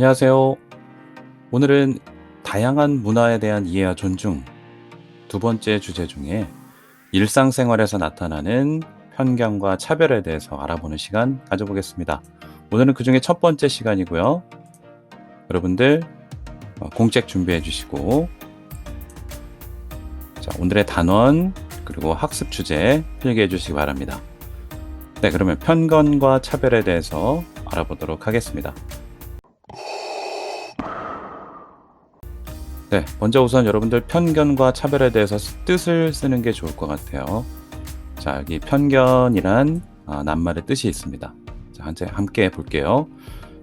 안녕하세요. 오늘은 다양한 문화에 대한 이해와 존중 두 번째 주제 중에 일상생활에서 나타나는 편견과 차별에 대해서 알아보는 시간 가져보겠습니다. 오늘은 그중에 첫 번째 시간이고요. 여러분들 공책 준비해 주시고 오늘의 단원 그리고 학습 주제 필기해 주시기 바랍니다. 네, 그러면 편견과 차별에 대해서 알아보도록 하겠습니다. 네, 먼저 우선 여러분들 편견과 차별에 대해서 뜻을 쓰는 게 좋을 것 같아요. 자, 여기 편견이란 낱말의 뜻이 있습니다. 자, 함께 볼게요.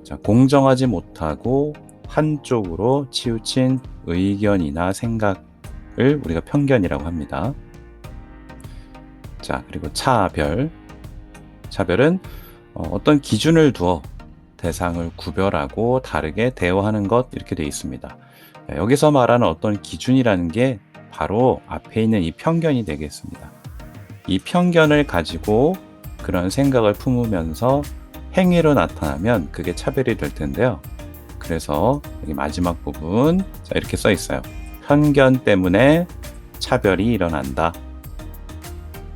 자, 공정하지 못하고 한쪽으로 치우친 의견이나 생각을 우리가 편견이라고 합니다. 자, 그리고 차별. 차별은 어떤 기준을 두어 대상을 구별하고 다르게 대우하는 것 이렇게 되어 있습니다. 여기서 말하는 어떤 기준이라는 게 바로 앞에 있는 이 편견이 되겠습니다. 이 편견을 가지고 그런 생각을 품으면서 행위로 나타나면 그게 차별이 될 텐데요. 그래서 여기 마지막 부분 이렇게 써 있어요. 편견 때문에 차별이 일어난다.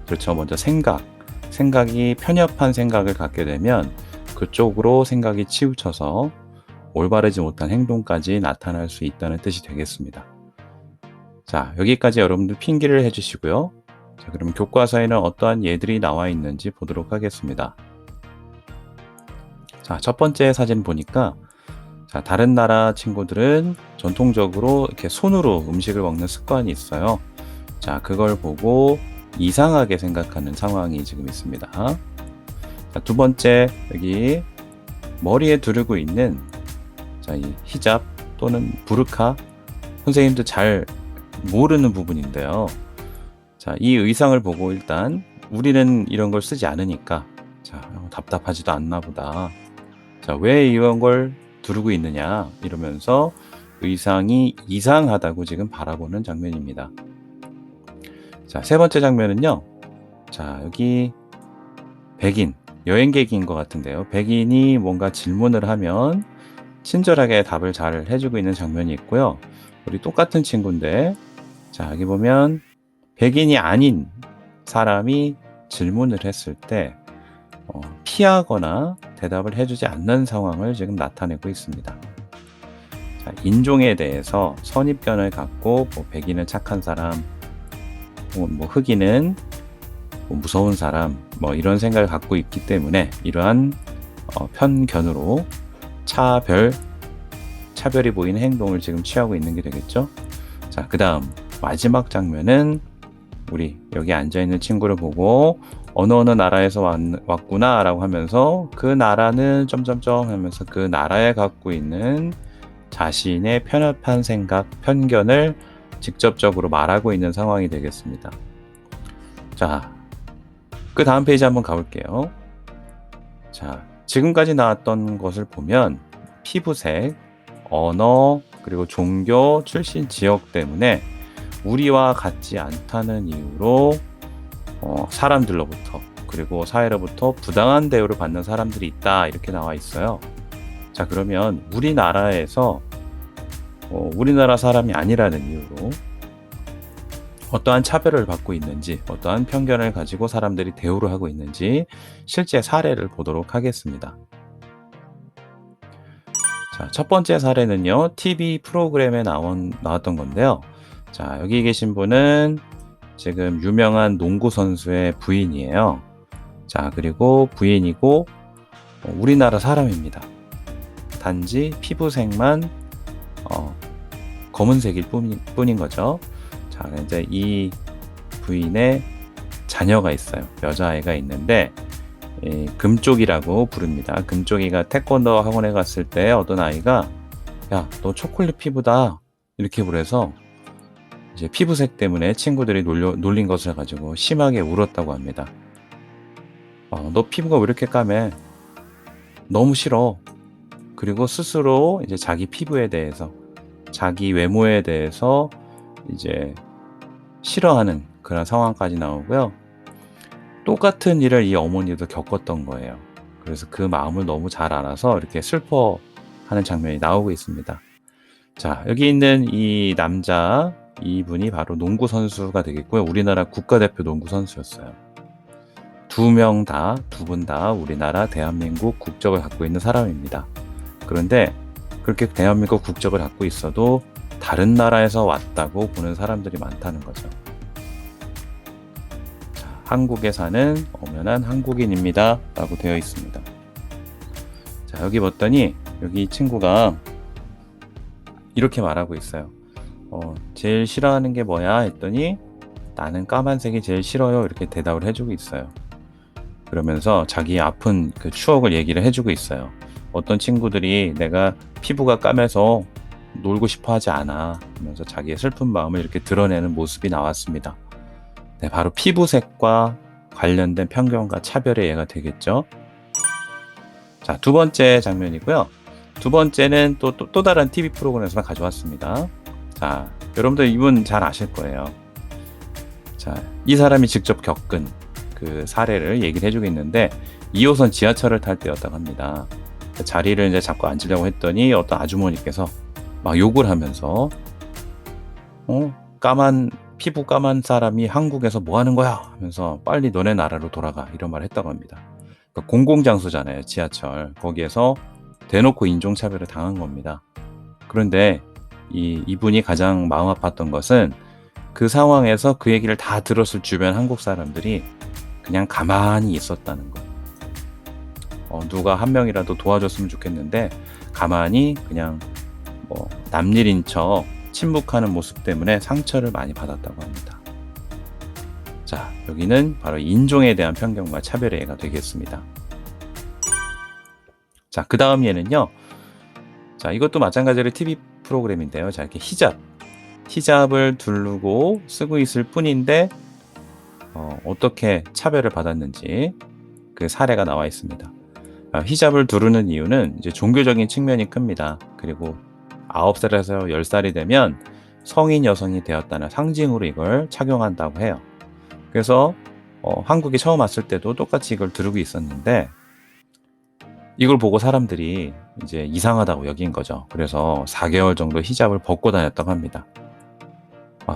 그렇죠. 먼저 생각이 편협한 생각을 갖게 되면 그쪽으로 생각이 치우쳐서 올바르지 못한 행동까지 나타날 수 있다는 뜻이 되겠습니다. 자, 여기까지 여러분들 필기를 해주시고요. 자, 그러면 교과서에는 어떠한 예들이 나와 있는지 보도록 하겠습니다. 자, 첫 번째 사진 보니까 다른 나라 친구들은 전통적으로 이렇게 손으로 음식을 먹는 습관이 있어요. 자, 그걸 보고 이상하게 생각하는 상황이 지금 있습니다. 자, 두 번째, 여기 머리에 두르고 있는 이 히잡 또는 부르카, 선생님도 잘 모르는 부분인데요. 자, 이 의상을 보고 일단 우리는 이런 걸 쓰지 않으니까 답답하지도 않나 보다. 자, 왜 이런 걸 두르고 있느냐 이러면서 의상이 이상하다고 지금 바라보는 장면입니다. 자, 세 번째 장면은요. 자, 여기 백인, 여행객인 것 같은데요. 백인이 뭔가 질문을 하면 친절하게 답을 잘 해주고 있는 장면이 있고요. 우리 똑같은 친구인데, 자, 여기 보면 백인이 아닌 사람이 질문을 했을 때 피하거나 대답을 해주지 않는 상황을 지금 나타내고 있습니다. 자, 인종에 대해서 선입견을 갖고 백인은 착한 사람, 흑인은 무서운 사람, 이런 생각을 갖고 있기 때문에 이러한 편견으로 차별이 보이는 행동을 지금 취하고 있는 게 되겠죠. 자, 그 다음 마지막 장면은 우리 여기 앉아있는 친구를 보고 어느 나라에서 왔구나 라고 하면서 그 나라는 점점점 하면서 그 나라에 갖고 있는 자신의 편협한 생각, 편견을 직접적으로 말하고 있는 상황이 되겠습니다. 자, 그 다음 페이지 한번 가볼게요. 자, 지금까지 나왔던 것을 보면 피부색, 언어, 그리고 종교, 출신 지역 때문에 우리와 같지 않다는 이유로 사람들로부터 그리고 사회로부터 부당한 대우를 받는 사람들이 있다 이렇게 나와 있어요. 자, 그러면 우리나라에서 우리나라 사람이 아니라는 이유로 어떠한 차별을 받고 있는지, 어떠한 편견을 가지고 사람들이 대우를 하고 있는지 실제 사례를 보도록 하겠습니다. 자, 첫 번째 사례는요, TV 프로그램에 나왔던 건데요. 자, 여기 계신 분은 지금 유명한 농구 선수의 부인이에요. 자, 그리고 부인이고 우리나라 사람입니다. 단지 피부색만 검은색일 뿐인 거죠. 자, 이제 이 부인의 자녀가 있어요. 여자아이가 있는데 금쪽이라고 부릅니다. 금쪽이가 태권도 학원에 갔을 때 어떤 아이가 야, 너 초콜릿 피부다 이렇게 그래서 이제 피부색 때문에 친구들이 놀린 것을 가지고 심하게 울었다고 합니다. 너 피부가 왜 이렇게 까매? 너무 싫어. 그리고 스스로 이제 자기 피부에 대해서, 자기 외모에 대해서 이제 싫어하는 그런 상황까지 나오고요. 똑같은 일을 이 어머니도 겪었던 거예요. 그래서 그 마음을 너무 잘 알아서 이렇게 슬퍼하는 하는 장면이 나오고 있습니다. 자, 여기 있는 이 남자, 이분이 바로 농구 선수가 되겠고요. 우리나라 국가대표 농구 선수였어요. 두 분 다 우리나라 대한민국 국적을 갖고 있는 사람입니다. 그런데 그렇게 대한민국 국적을 갖고 있어도 다른 나라에서 왔다고 보는 사람들이 많다는 거죠. 자, 한국에 사는 엄연한 한국인입니다. 라고 되어 있습니다. 자, 여기 봤더니 여기 이 친구가 이렇게 말하고 있어요. 제일 싫어하는 게 뭐야? 했더니 나는 까만색이 제일 싫어요. 이렇게 대답을 해주고 있어요. 그러면서 자기 아픈 그 추억을 얘기를 해주고 있어요. 어떤 친구들이 내가 피부가 까매서 놀고 싶어 하지 않아 하면서 자기의 슬픈 마음을 이렇게 드러내는 모습이 나왔습니다. 네, 바로 피부색과 관련된 편견과 차별의 예가 되겠죠. 자, 두 번째 장면이고요. 두 번째는 또 다른 TV 프로그램에서 가져왔습니다. 자, 여러분들 이분 잘 아실 거예요. 자, 이 사람이 직접 겪은 그 사례를 얘기를 해주고 있는데 2호선 지하철을 탈 때였다고 합니다. 자리를 이제 잡고 앉으려고 했더니 어떤 아주머니께서 막 욕을 하면서 피부 까만 사람이 한국에서 뭐 하는 거야? 하면서 빨리 너네 나라로 돌아가 이런 말을 했다고 합니다. 그러니까 공공장소잖아요, 지하철. 거기에서 대놓고 인종차별을 당한 겁니다. 그런데 이분이 가장 마음 아팠던 것은 그 상황에서 그 얘기를 다 들었을 주변 한국 사람들이 그냥 가만히 있었다는 거. 누가 한 명이라도 도와줬으면 좋겠는데 가만히 그냥 뭐 남일인 척 침묵하는 모습 때문에 상처를 많이 받았다고 합니다. 자, 여기는 바로 인종에 대한 편견과 차별의 예가 되겠습니다. 자, 그 다음 예는요. 자, 이것도 마찬가지로 TV 프로그램인데요. 자, 이렇게 히잡을 두르고 쓰고 있을 뿐인데 어떻게 차별을 받았는지 그 사례가 나와 있습니다. 히잡을 두르는 이유는 이제 종교적인 측면이 큽니다. 그리고 9살에서 10살이 되면 성인 여성이 되었다는 상징으로 이걸 착용한다고 해요. 그래서 한국에 처음 왔을 때도 똑같이 이걸 두르고 있었는데 이걸 보고 사람들이 이제 이상하다고 여긴 거죠. 그래서 4개월 정도 히잡을 벗고 다녔다고 합니다.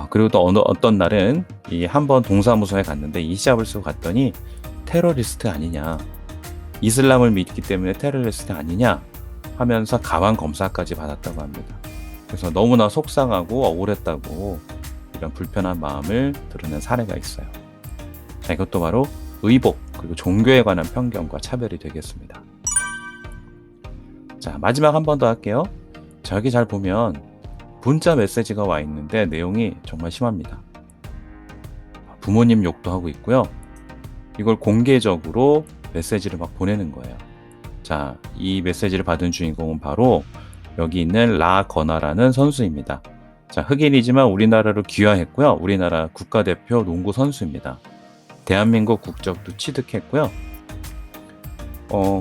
그리고 또 어떤 날은 한번 동사무소에 갔는데 이 히잡을 쓰고 갔더니 테러리스트 아니냐, 이슬람을 믿기 때문에 테러리스트 아니냐 하면서 가방 검사까지 받았다고 합니다. 그래서 너무나 속상하고 억울했다고 이런 불편한 마음을 드러낸 사례가 있어요. 자, 이것도 바로 의복 그리고 종교에 관한 편견과 차별이 되겠습니다. 자, 마지막 한 번 더 할게요. 자, 여기 잘 보면 문자 메시지가 와 있는데 내용이 정말 심합니다. 부모님 욕도 하고 있고요. 이걸 공개적으로 메시지를 막 보내는 거예요. 자, 이 메시지를 받은 주인공은 바로 여기 있는 라거나라는 선수입니다. 자, 흑인이지만 우리나라로 귀화했고요. 우리나라 국가대표 농구 선수입니다. 대한민국 국적도 취득했고요.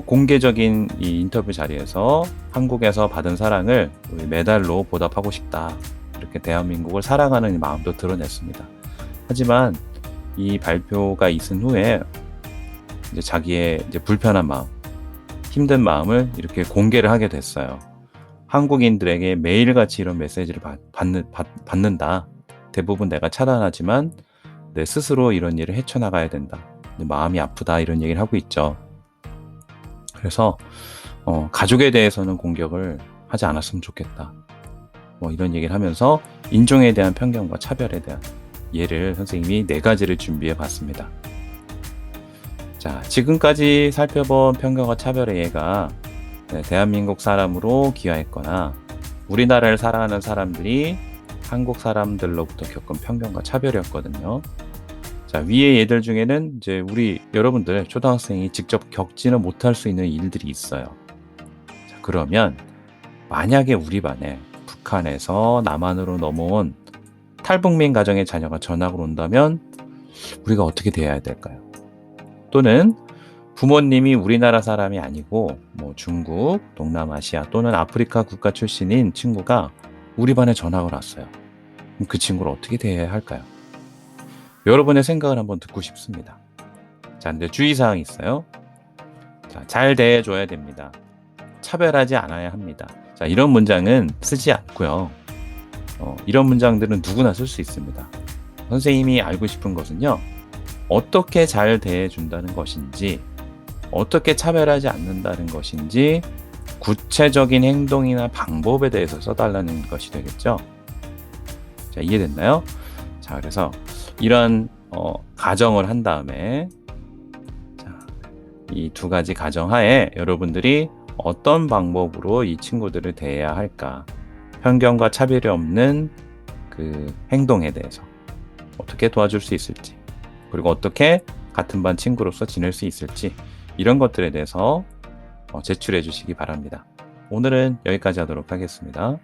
공개적인 이 인터뷰 자리에서 한국에서 받은 사랑을 메달로 보답하고 싶다. 이렇게 대한민국을 사랑하는 마음도 드러냈습니다. 하지만 이 발표가 있은 후에 이제 자기의 이제 불편한 마음, 힘든 마음을 이렇게 공개를 하게 됐어요. 한국인들에게 매일같이 이런 메시지를 받는다. 대부분 내가 차단하지만 내 스스로 이런 일을 헤쳐나가야 된다. 마음이 아프다. 이런 얘기를 하고 있죠. 그래서 가족에 대해서는 공격을 하지 않았으면 좋겠다. 뭐 이런 얘기를 하면서 인종에 대한 편견과 차별에 대한 예를 선생님이 4가지를 준비해 봤습니다. 자, 지금까지 살펴본 편견과 차별의 예가 대한민국 사람으로 귀화했거나 우리나라를 사랑하는 사람들이 한국 사람들로부터 겪은 편견과 차별이었거든요. 자, 위의 예들 중에는 이제 우리 여러분들 초등학생이 직접 겪지는 못할 수 있는 일들이 있어요. 자, 그러면 만약에 우리 반에 북한에서 남한으로 넘어온 탈북민 가정의 자녀가 전학을 온다면 우리가 어떻게 대해야 될까요? 또는 부모님이 우리나라 사람이 아니고 뭐 중국, 동남아시아 또는 아프리카 국가 출신인 친구가 우리 반에 전학을 왔어요. 그럼 그 친구를 어떻게 대해야 할까요? 여러분의 생각을 한번 듣고 싶습니다. 자, 근데 주의사항이 있어요. 자, 잘 대해줘야 됩니다. 차별하지 않아야 합니다. 자, 이런 문장은 쓰지 않고요. 이런 문장들은 누구나 쓸 수 있습니다. 선생님이 알고 싶은 것은요. 어떻게 잘 대해준다는 것인지, 어떻게 차별하지 않는다는 것인지, 구체적인 행동이나 방법에 대해서 써달라는 것이 되겠죠. 자, 이해됐나요? 자, 그래서 이런 가정을 한 다음에 이 두 가지 가정하에 여러분들이 어떤 방법으로 이 친구들을 대해야 할까, 편견과 차별이 없는 그 행동에 대해서 어떻게 도와줄 수 있을지, 그리고 어떻게 같은 반 친구로서 지낼 수 있을지, 이런 것들에 대해서 제출해 주시기 바랍니다. 오늘은 여기까지 하도록 하겠습니다.